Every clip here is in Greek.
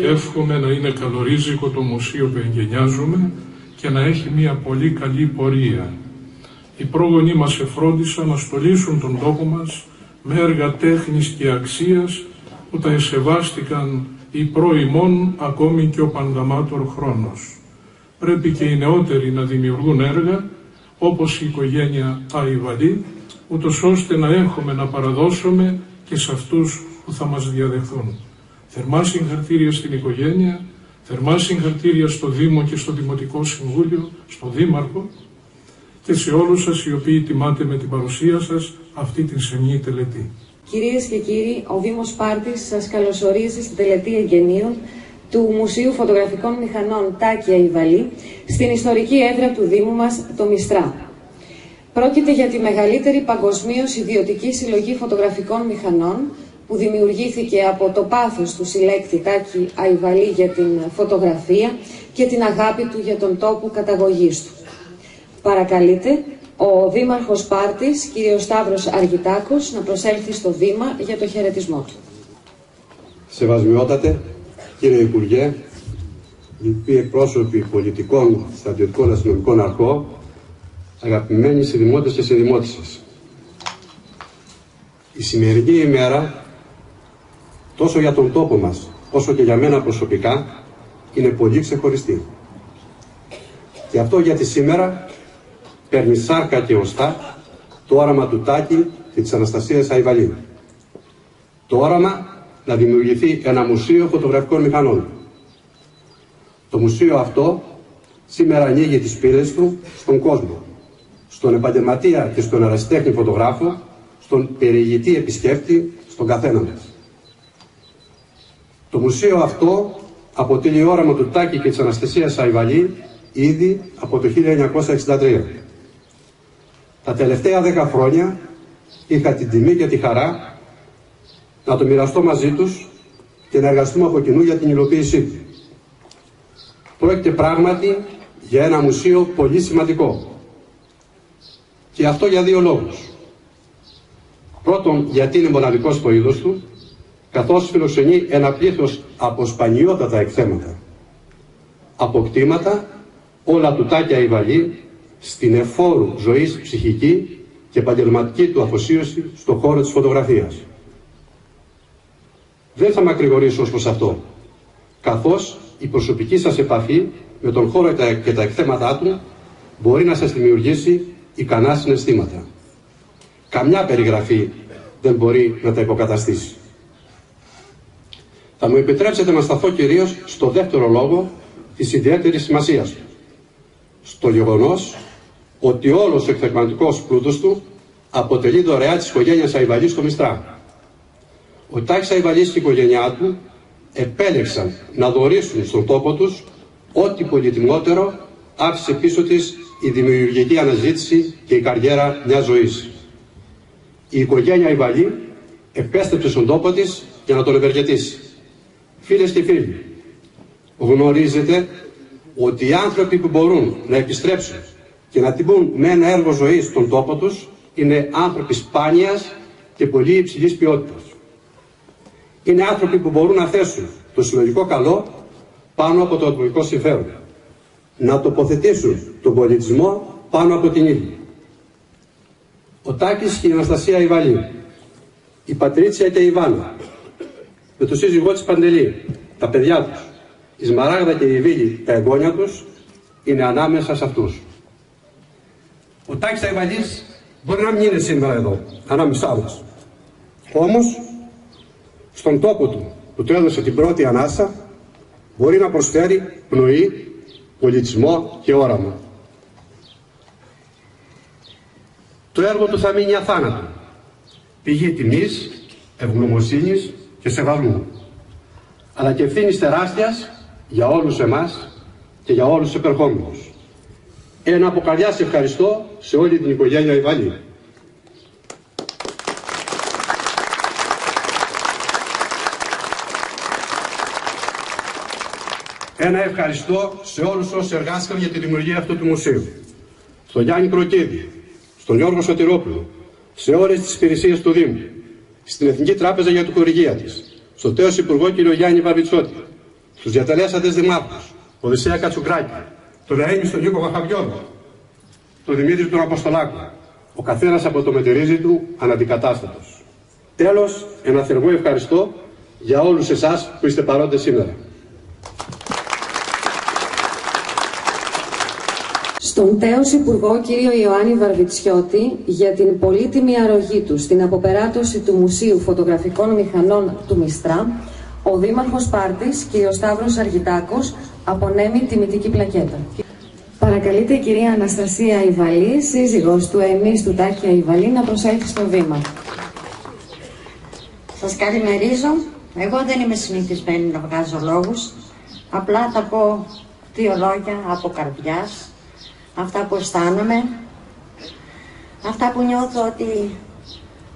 Εύχομαι να είναι καλορίζικο το μουσείο που εγκαινιάζουμε και να έχει μια πολύ καλή πορεία. Οι πρόγονοί μας εφρόντισαν να στολίσουν τον τόπο μας με έργα τέχνης και αξίας που τα εσεβάστηκαν οι προημών, ακόμη και ο Πανταμάτωρ χρόνος. Πρέπει και οι νεότεροι να δημιουργούν έργα, όπως η οικογένεια Αϊβαλή, ούτως ώστε να έχουμε να παραδώσουμε και σε αυτούς που θα μας διαδεχθούν. Θερμά συγχαρητήρια στην οικογένεια, θερμά συγχαρητήρια στο Δήμο και στο Δημοτικό Συμβούλιο, στο Δήμαρχο και σε όλους σας οι οποίοι τιμάτε με την παρουσία σας αυτή την σεμνή τελετή. Κυρίες και κύριοι, ο Δήμος Σπάρτης σας καλωσορίζει στην τελετή εγγενείων του Μουσείου Φωτογραφικών Μηχανών Τάκη Αϊβαλή στην ιστορική έδρα του Δήμου μας, το Μιστρά. Πρόκειται για τη μεγαλύτερη παγκοσμίως ιδιωτική συλλογή φωτογραφικών μηχανών που δημιουργήθηκε από το πάθος του συλλέκτη Τάκη Αϊβαλή για την φωτογραφία και την αγάπη του για τον τόπο καταγωγής του. Παρακαλείται ο Δήμαρχος Σπάρτης, κ. Σταύρος Αργητάκος, να προσέλθει στο Δήμα για το χαιρετισμό του. Σεβασμιότατε, κύριε Υπουργέ, λοιποί εκπρόσωποι πολιτικών, στρατιωτικών, αστυνομικών αρχών, αγαπημένοι συνδημότες και συνδημότισσες. Η σημερινή ημέρα, τόσο για τον τόπο μας, όσο και για μένα προσωπικά, είναι πολύ ξεχωριστή. Και αυτό γιατί σήμερα παίρνει σάρκα και οστά το όραμα του Τάκη και της Αναστασίας Αϊβαλή. Το όραμα να δημιουργηθεί ένα μουσείο φωτογραφικών μηχανών. Το μουσείο αυτό σήμερα ανοίγει τις πύλες του στον κόσμο, στον επαγγελματία και στον ερασιτέχνη φωτογράφο, στον περιηγητή επισκέπτη, στον καθένα μας. Το μουσείο αυτό αποτελεί όραμα του Τάκη και της Αναστασίας Αϊβαλή ήδη από το 1963. Τα τελευταία 10 χρόνια είχα την τιμή και τη χαρά να το μοιραστώ μαζί τους και να εργαστούμε από κοινού για την υλοποίησή του. Πρόκειται πράγματι για ένα μουσείο πολύ σημαντικό. Και αυτό για δύο λόγους. Πρώτον, γιατί είναι μοναδικό στο είδος του, καθώς φιλοξενεί ένα πλήθος από σπανιότατα εκθέματα. Αποκτήματα όλα του Τάκη Αϊβαλή στην εφόρου ζωής ψυχική και επαγγελματική του αφοσίωση στον χώρο της φωτογραφίας. Δεν θα μακρηγορήσω ως προς αυτό, καθώς η προσωπική σας επαφή με τον χώρο και τα εκθέματά του μπορεί να σας δημιουργήσει ικανά συναισθήματα. Καμιά περιγραφή δεν μπορεί να τα υποκαταστήσει. Θα μου επιτρέψετε να σταθώ κυρίως στο δεύτερο λόγο της ιδιαίτερης σημασίας του. Στο γεγονός ότι όλος ο εκθεματικός πλούτος του αποτελεί δωρεά της οικογένειας Αϊβαλή στο Μιστρά. Ο Τάκης Αϊβαλής και η οικογένειά του επέλεξαν να δωρήσουν στον τόπο τους ό,τι πολυτιμότερο άφησε πίσω της η δημιουργική αναζήτηση και η καριέρα μιας ζωής. Η οικογένεια Αϊβαλή επέστρεψε στον τόπο της για να τον ευεργετήσει. Φίλες και φίλοι, γνωρίζετε ότι οι άνθρωποι που μπορούν να επιστρέψουν και να τιμούν με ένα έργο ζωής στον τόπο τους είναι άνθρωποι σπάνιας και πολύ υψηλής ποιότητας. Είναι άνθρωποι που μπορούν να θέσουν το συλλογικό καλό πάνω από το ατομικό συμφέρον, να τοποθετήσουν τον πολιτισμό πάνω από την ίδια. Ο Τάκης και η Αναστασία Αϊβαλή, η Πατρίτσια και η Ιβάνα, με τον σύζυγό της Παντελή, τα παιδιά τους, η Σμαράγδα και η Βίλη, τα εγγόνια τους, είναι ανάμεσα σε αυτούς. Ο Τάκης Αϊβαλής μπορεί να μην είναι σήμερα εδώ, ανάμεσά μας. Όμως, στον τόπο του που του έδωσε την πρώτη ανάσα, μπορεί να προσφέρει πνοή, πολιτισμό και όραμα. Το έργο του θα μείνει αθάνατο, πηγή τιμής, ευγνωμοσύνης και σεβασμού, αλλά και ευθύνης τεράστιας για όλους εμάς και για όλους τους επερχόμενους. Ένα από καρδιάς ευχαριστώ σε όλη την οικογένεια Αϊβαλή. Ένα ευχαριστώ σε όλους όσοι εργάστηκαν για τη δημιουργία αυτού του μουσείου. Στον Γιάννη Κροκίδη, στον Γιώργο Σωτηρόπουλο, σε όλες τις υπηρεσίες του Δήμου, στην Εθνική Τράπεζα για την Χορηγία της, στον τέος Υπουργό κ. Γιάννη Βαρβιτσότη, τους διατελέσαντες δημάρχους, Οδυσσέα Κατσουγκράκη, τον αείμνηστο Νίκο Βαχαβιώδη, τον Δημήτρη τον Αποστολάκου, ο καθένας από το μετερίζει του αναντικατάστατος. Τέλος, ένα θερμό ευχαριστώ για όλους εσάς που είστε παρόντες σήμερα. Στον τέος Υπουργό κύριο Ιωάννη Βαρβιτσιώτη για την πολύτιμη αρρωγή του στην αποπεράτωση του Μουσείου Φωτογραφικών Μηχανών του Μιστρά, ο Δήμαρχος Σπάρτης, κύριος Σταύρος Αργιτάκος, απονέμει τιμητική πλακέτα. Παρακαλείται η κυρία Αναστασία Ιβαλή, σύζυγος του αειμνήστου Τάκη Ιβαλή, να προσέλθει στο βήμα. Σας καλημερίζω. Εγώ δεν είμαι συνηθισμένη να βγάζω λόγους. Απλά θα πω 2 λόγια από καρδιάς. Αυτά που αισθάνομαι. Αυτά που νιώθω ότι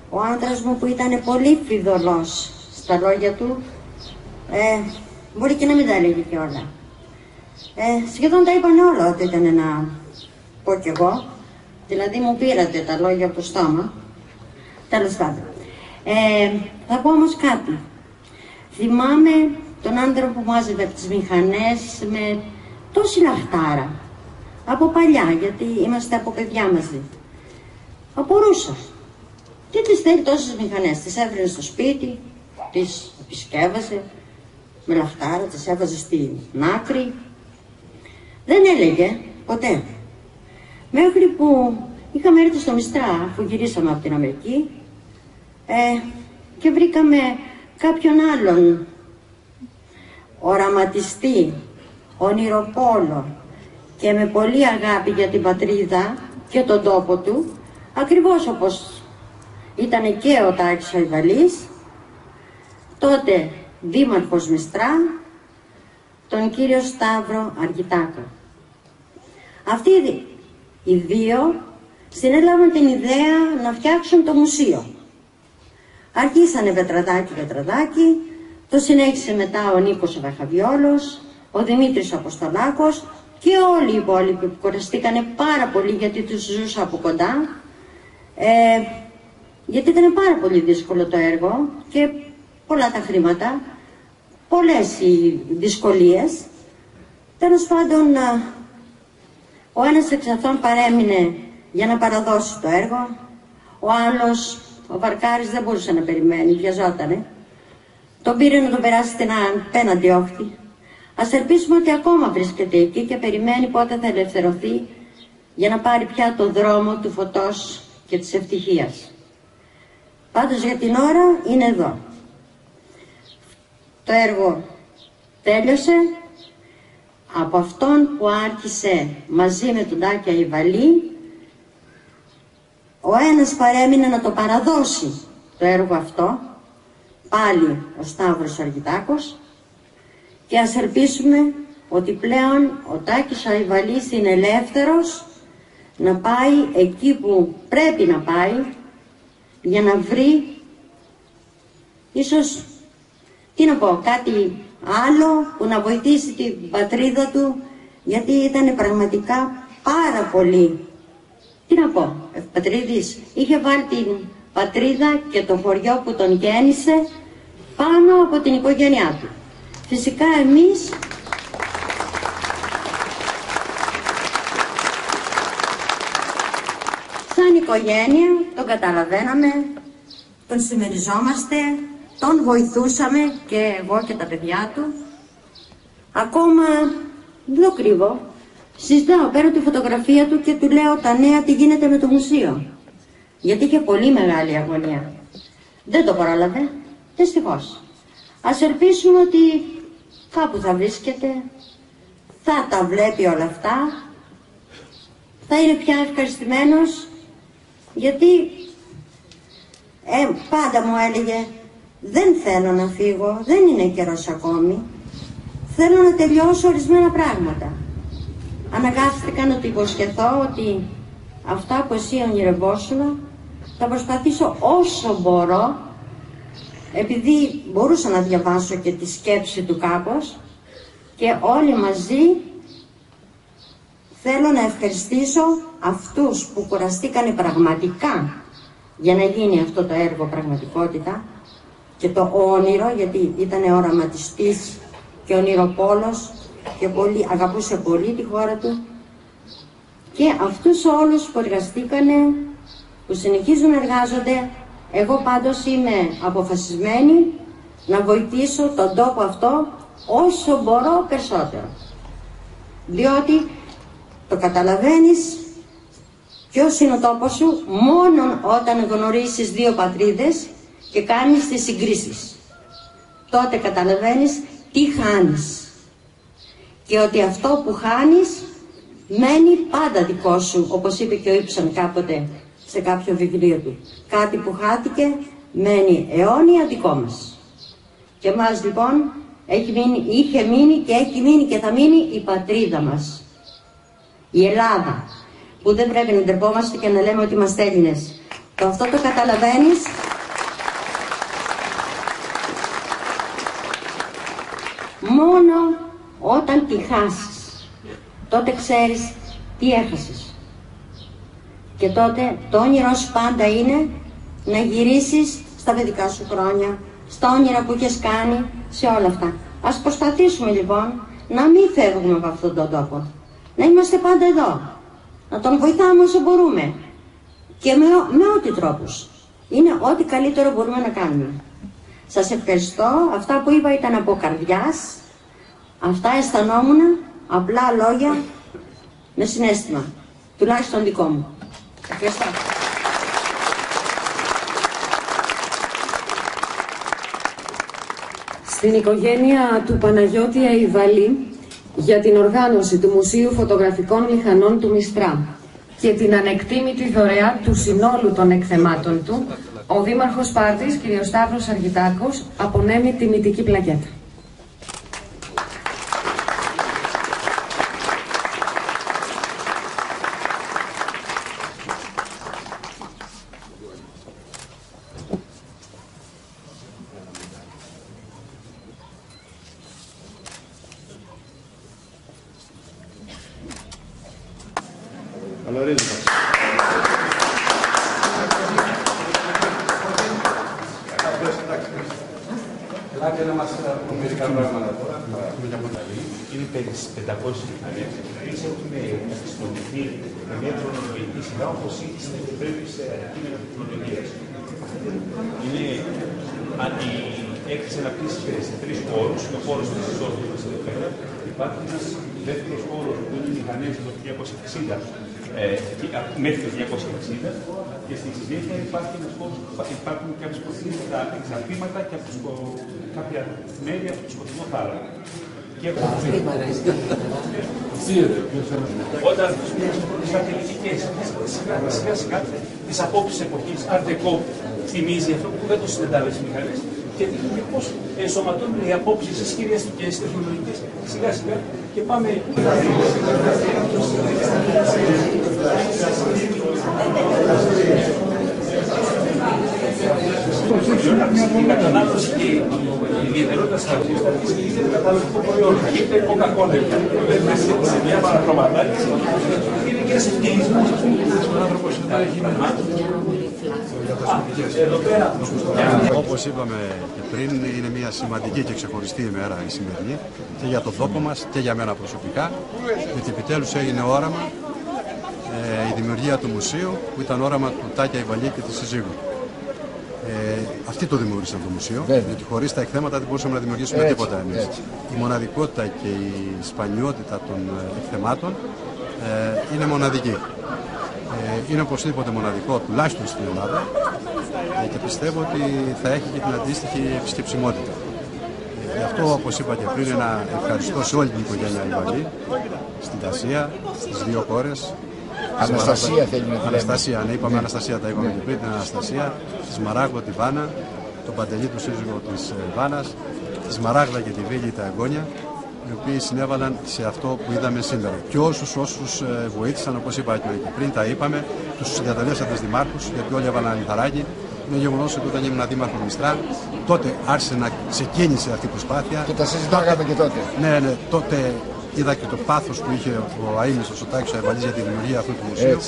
ο άντρας μου που ήταν πολύ φιδωλός στα λόγια του, μπορεί και να μην τα έλεγε και όλα. Σχεδόν τα είπαν όλα ότι ήταν να πω κι εγώ. Δηλαδή μου πήρατε τα λόγια από το στόμα. Τέλος πάντων. Θα πω όμως κάτι. Θυμάμαι τον άντρα που μάζευε από τις μηχανές με τόση λαχτάρα. Από παλιά, γιατί είμαστε από παιδιά μαζί. Απορούσα. Τι τις θέλει τόσες μηχανές? Τις έφερε στο σπίτι, τις επισκεύασε με λαχτάρα, τις έβαζε στην άκρη. Δεν έλεγε ποτέ. Μέχρι που είχαμε έρθει στο Μιστρά, αφού γυρίσαμε από την Αμερική, και βρήκαμε κάποιον άλλον οραματιστή, ονειροπόλο και με πολύ αγάπη για την πατρίδα και τον τόπο του, ακριβώς όπως ήταν και ο Τάκης ο Ιβαλής, τότε δήμαρχος Μιστρά, τον κύριο Σταύρο Αργιτάκο. Αυτοί οι δύο συνέλαβαν την ιδέα να φτιάξουν το μουσείο. Αρχίσανε βετραδάκι, το συνέχισε μετά ο Νίκος ο Βαχαβιόλος, ο Δημήτρης ο Αποστολάκος και όλοι οι υπόλοιποι που κουραστήκανε πάρα πολύ, γιατί τους ζούσα από κοντά, γιατί ήταν πάρα πολύ δύσκολο το έργο και πολλά τα χρήματα, πολλές οι δυσκολίες. Τέλος πάντων, ο ένας εξ αυτών παρέμεινε για να παραδώσει το έργο, ο άλλος, ο Βαρκάρης, δεν μπορούσε να περιμένει, βιαζότανε. Τον πήρε να τον περάσει στην απέναντι όχθη. Ας ελπίσουμε ότι ακόμα βρίσκεται εκεί και περιμένει πότε θα ελευθερωθεί για να πάρει πια το δρόμο του φωτός και της ευτυχίας. Πάντως για την ώρα είναι εδώ. Το έργο τέλειωσε. Από αυτόν που άρχισε μαζί με τον Τάκη Ιβαλή, ο ένας παρέμεινε να το παραδώσει το έργο αυτό, πάλι ο Σταύρος Αργιτάκος, και ας ελπίσουμε ότι πλέον ο Τάκης ο Ιβαλής είναι ελεύθερος να πάει εκεί που πρέπει να πάει για να βρει ίσως, τι να πω, κάτι άλλο που να βοηθήσει την πατρίδα του, γιατί ήταν πραγματικά πάρα πολύ, τι να πω, ευπατρίδης. Είχε βάλει την πατρίδα και το χωριό που τον γέννησε πάνω από την οικογένειά του. Φυσικά εμείς σαν οικογένεια τον καταλαβαίναμε, τον συμμεριζόμαστε, τον βοηθούσαμε και εγώ και τα παιδιά του. Ακόμα, δεν το κρύβω, συζητάω, παίρνω τη φωτογραφία του και του λέω τα νέα τι γίνεται με το μουσείο. Γιατί είχε πολύ μεγάλη αγωνία. Δεν το πρόλαβε, δυστυχώς. Ας ελπίσουμε ότι κάπου θα βρίσκεται, θα τα βλέπει όλα αυτά, θα είναι πια ευχαριστημένος, γιατί πάντα μου έλεγε δεν θέλω να φύγω, δεν είναι καιρός ακόμη, θέλω να τελειώσω ορισμένα πράγματα. Αναγκάστηκα να του υποσχεθώ ότι αυτά που εσύ ονειρευόσουν θα προσπαθήσω όσο μπορώ, επειδή μπορούσα να διαβάσω και τη σκέψη του κάπως, και όλοι μαζί θέλω να ευχαριστήσω αυτούς που κουραστήκανε πραγματικά για να γίνει αυτό το έργο πραγματικότητα και το όνειρο, γιατί ήταν οραματιστής και ονειροπόλος και αγαπούσε πολύ τη χώρα του. Και αυτούς όλους που εργαστήκανε, που συνεχίζουν να εργάζονται, εγώ πάντως είμαι αποφασισμένη να βοηθήσω τον τόπο αυτό όσο μπορώ περισσότερο. Διότι το καταλαβαίνεις ποιος είναι ο τόπος σου μόνο όταν γνωρίσεις δύο πατρίδες και κάνεις τις συγκρίσεις. Τότε καταλαβαίνεις τι χάνεις και ότι αυτό που χάνεις μένει πάντα δικό σου, όπως είπε και ο Ήψον κάποτε σε κάποιο βιβλίο του. Κάτι που χάθηκε μένει αιώνια δικό μας. Και μας λοιπόν είχε μείνει και έχει μείνει και θα μείνει η πατρίδα μας, η Ελλάδα, που δεν πρέπει να ντρεπόμαστε και να λέμε ότι είμαστε Έλληνες. Αυτό το καταλαβαίνεις μόνο όταν τη χάσεις. Τότε ξέρεις τι έχασες. Και τότε το όνειρό σου πάντα είναι να γυρίσεις στα παιδικά σου χρόνια, στα όνειρα που έχεις κάνει, σε όλα αυτά. Ας προσπαθήσουμε λοιπόν να μην φεύγουμε από αυτόν τον τόπο. Να είμαστε πάντα εδώ. Να τον βοηθάμε όσο μπορούμε. Και με ό,τι τρόπους. Είναι ό,τι καλύτερο μπορούμε να κάνουμε. Σας ευχαριστώ. Αυτά που είπα ήταν από καρδιάς. Αυτά αισθανόμουν, απλά λόγια, με συναίσθημα. Τουλάχιστον δικό μου. Ευχαριστώ. Στην οικογένεια του Παναγιώτη Αϊβαλή για την οργάνωση του Μουσείου Φωτογραφικών Μηχανών του Μιστρά και την ανεκτήμητη δωρεά του συνόλου των εκθεμάτων του, ο Δήμαρχος Σπάρτης, κ. Σταύρος Αργητάκος, απονέμει τιμητική πλακέτα. Είναι περίπου 500 μηχανές. Εμείς έχουμε χρησιμοποιηθεί με μια χρονολογική σειρά όπως πρέπει σε αντικείμενα τεχνολογίας. Η έκθεση αναπτύσσεται σε 3 χώρους. Ο χώρος της ισότητας εδώ πέρα. Υπάρχει ένας δεύτερος χώρος που είναι μηχανές το 1960 μέχρι το 1960 και στη συνέχεια υπάρχει ένας χώρος που υπάρχουν κάποιες προθήματα εξαρτήματα και από κάποια μέρη από το σκοτεινό θάλαμο. Και όταν τις στρατηγικές σιγά σιγά τις απόψεις εποχής Art Deco θυμίζει αυτό που δεν το συνεντάμε στις μηχανές και δείχνουμε πώς ενσωματώνουν οι απόψεις στις σχεδιαστικές, τεχνολογικές σιγά σιγά και πάμε. Η κατανάλωση και η ιδιαιτερότητα της χαρακτηριστικής είναι καταναλωτικό προϊόν. Είτε κοκακόλα, είτε σε μια παραπροματάκηση, είναι και ένας ευκαιρισμός. Ο άνθρωπος εδώ έχει Όπως είπαμε και πριν, είναι μια σημαντική και ξεχωριστή ημέρα η σημερινή και για τον τόπο μας και για μένα προσωπικά, γιατί επιτέλους έγινε όραμα η δημιουργία του μουσείου που ήταν όραμα του Τάκη Αϊβαλή και της συζύγου. Αυτοί το δημιούργησαν το μουσείο, γιατί χωρίς τα εκθέματα δεν μπορούσαμε να δημιουργήσουμε τίποτα εμείς. Η μοναδικότητα και η σπανιότητα των εκθεμάτων είναι μοναδική. Είναι οπωσδήποτε μοναδικό, τουλάχιστον στην Ελλάδα, και πιστεύω ότι θα έχει και την αντίστοιχη επισκεψιμότητα. Γι' αυτό, όπως είπα και πριν, ένα ευχαριστώ σε όλη την οικογένεια Αϊβαλή, στην Τασία, στις 2 κόρες. Αναστασία θέλει να τη λέμε. Αναστασία, ναι, είπαμε Αναστασία, τα είπαμε και πριν, την Αναστασία, τη Σμαράγδο, τη Βάνα, τον Παντελή του σύζυγο της Βάνας, τη Σμαράγδα και τη Βίλη, τα εγγόνια, οι οποίοι συνέβαλαν σε αυτό που είδαμε σήμερα. Και όσους βοήθησαν, όπως είπα και πριν, τα είπαμε, τους συγκαταλέσσαντες δημάρχους, γιατί όλοι έβαλαν λιθαράκι. Είναι γεγονός ότι όταν ήμουν δήμαρχο Μιστρά, τότε άρχισε να ξεκίνησε αυτή η προσπάθεια. Και τα συζητάγαμε και τότε. Ναι, τότε είδα και το πάθος που είχε ο αείμνηστος, ο Τάκης Αϊβαλής για τη δημιουργία αυτού του μουσείου.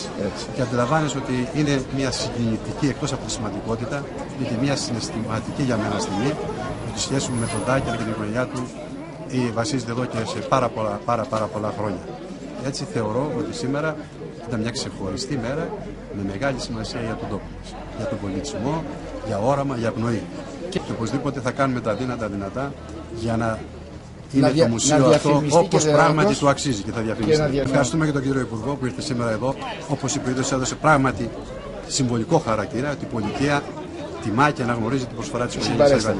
Και αντιλαμβάνεσαι ότι είναι μια συγκινητική, εκτός από τη σημαντικότητα, είναι και μια συναισθηματική για μένα στιγμή, ότι η σχέση μου με τον Τάκη και την οικογένειά του βασίζεται εδώ και σε πάρα πολλά χρόνια. Έτσι θεωρώ ότι σήμερα ήταν μια ξεχωριστή μέρα με μεγάλη σημασία για τον τόπο μας, για τον πολιτισμό, για όραμα, για πνοή. Και οπωσδήποτε θα κάνουμε τα δυνατά για να είναι το μουσείο αυτό όπως πράγματι του αξίζει και θα διαφημιστεί. Ευχαριστούμε και τον κύριο Υπουργό που ήρθε σήμερα εδώ, όπως είπε, έδωσε πράγματι συμβολικό χαρακτήρα ότι η πολιτεία τιμά και αναγνωρίζει την προσφορά της οικογένειας Αϊβαλή.